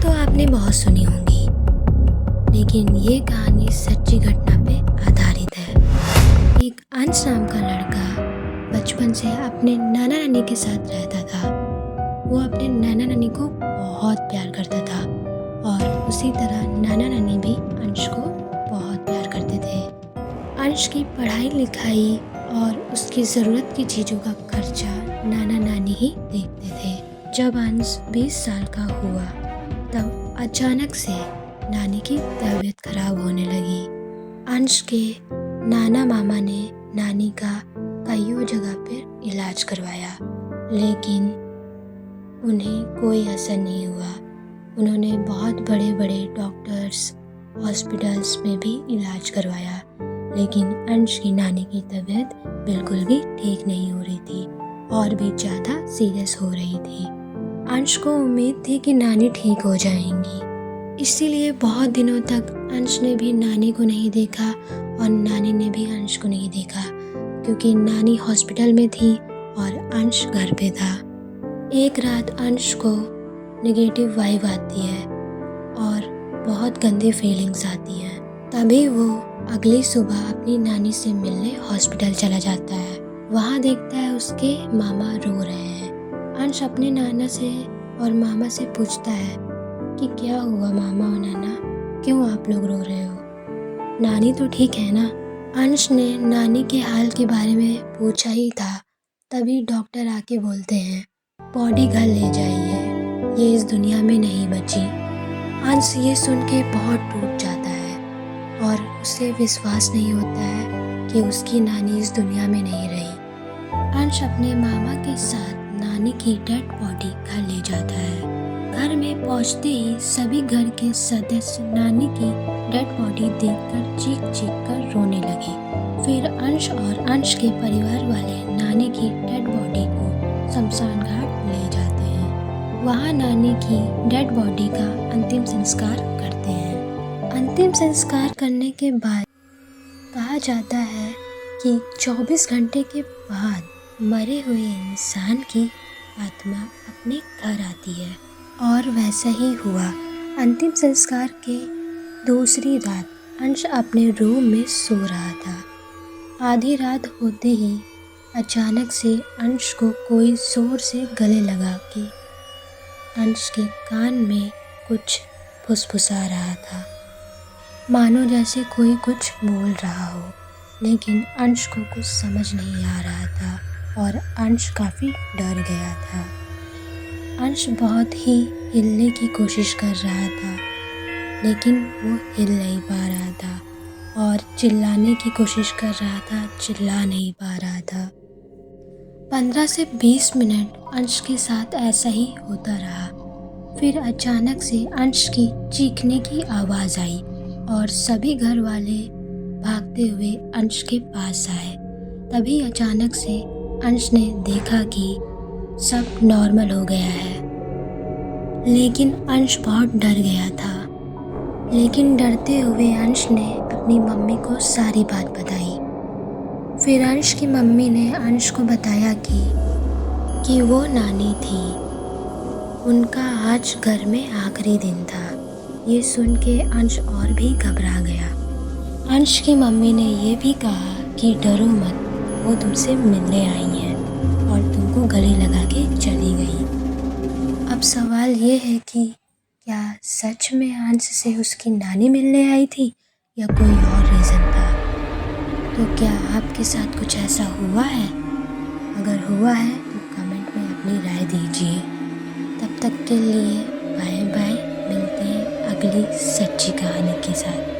तो आपने बहुत सुनी होंगी, लेकिन ये कहानी सच्ची घटना पे आधारित है। एक अंश नाम का लड़का बचपन से अपने नाना नानी के साथ रहता था। वो अपने नाना नानी को बहुत प्यार करता था और उसी तरह नाना नानी भी अंश को बहुत प्यार करते थे। अंश की पढ़ाई लिखाई और उसकी ज़रूरत की चीज़ों का खर्चा नाना नानी ही देखते थे। जब अंश 20 साल का हुआ तब अचानक से नानी की तबीयत खराब होने लगी। अंश के नाना मामा ने नानी का कईयों जगह पर इलाज करवाया, लेकिन उन्हें कोई असर नहीं हुआ। उन्होंने बहुत बड़े बड़े डॉक्टर्स, हॉस्पिटल्स में भी इलाज करवाया, लेकिन अंश की नानी की तबीयत बिल्कुल भी ठीक नहीं हो रही थी और भी ज़्यादा सीरियस हो रही थी। अंश को उम्मीद थी कि नानी ठीक हो जाएंगी, इसीलिए बहुत दिनों तक अंश ने भी नानी को नहीं देखा और नानी ने भी अंश को नहीं देखा, क्योंकि नानी हॉस्पिटल में थी और अंश घर पे था। एक रात अंश को नेगेटिव वाइब आती है और बहुत गंदी फीलिंग्स आती हैं। तभी वो अगली सुबह अपनी नानी से मिलने हॉस्पिटल चला जाता है। वहाँ देखता है उसके मामा रो रहे हैं। अंश अपने नाना से और मामा से पूछता है कि क्या हुआ मामा और नाना, क्यों आप लोग रो रहे हो? नानी तो ठीक है ना? अंश ने नानी के हाल के बारे में पूछा ही था, तभी डॉक्टर आके बोलते हैं बॉडी घर ले जाइए, ये इस दुनिया में नहीं बची। अंश ये सुन के बहुत टूट जाता है और उसे विश्वास नहीं होता है कि उसकी नानी इस दुनिया में नहीं रही। अंश अपने मामा के साथ नानी की डेड बॉडी घर ले जाता है। घर में पहुंचते ही सभी घर के सदस्य नानी की डेड बॉडी देखकर चीख चीख कर रोने लगे। फिर अंश और अंश के परिवार वाले नानी की डेड बॉडी को शमशान घाट ले जाते हैं। वहाँ नानी की डेड बॉडी का अंतिम संस्कार करते हैं। अंतिम संस्कार करने के बाद कहा जाता है कि 24 घंटे के बाद मरे हुए इंसान की आत्मा अपने घर आती है, और वैसा ही हुआ। अंतिम संस्कार के दूसरी रात अंश अपने रूम में सो रहा था। आधी रात होते ही अचानक से अंश को कोई जोर से गले लगा के अंश के कान में कुछ फुसफुसा रहा था, मानो जैसे कोई कुछ बोल रहा हो, लेकिन अंश को कुछ समझ नहीं आ रहा था और अंश काफ़ी डर गया था। अंश बहुत ही हिलने की कोशिश कर रहा था, लेकिन वो हिल नहीं पा रहा था और चिल्लाने की कोशिश कर रहा था, चिल्ला नहीं पा रहा था। 15 से 20 मिनट अंश के साथ ऐसा ही होता रहा। फिर अचानक से अंश की चीखने की आवाज़ आई और सभी घर वाले भागते हुए अंश के पास आए। तभी अचानक से अंश ने देखा कि सब नॉर्मल हो गया है, लेकिन अंश बहुत डर गया था। लेकिन डरते हुए अंश ने अपनी मम्मी को सारी बात बताई। फिर अंश की मम्मी ने अंश को बताया कि वो नानी थी, उनका आज घर में आखिरी दिन था। ये सुन के अंश और भी घबरा गया। अंश की मम्मी ने ये भी कहा कि डरो मत, वो तुमसे मिलने आई हैं और तुमको गले लगा के चली गई। अब सवाल ये है कि क्या सच में अंश से उसकी नानी मिलने आई थी या कोई और रीज़न था? तो क्या आपके साथ कुछ ऐसा हुआ है? अगर हुआ है तो कमेंट में अपनी राय दीजिए। तब तक के लिए बाय बाय, मिलते हैं अगली सच्ची कहानी के साथ।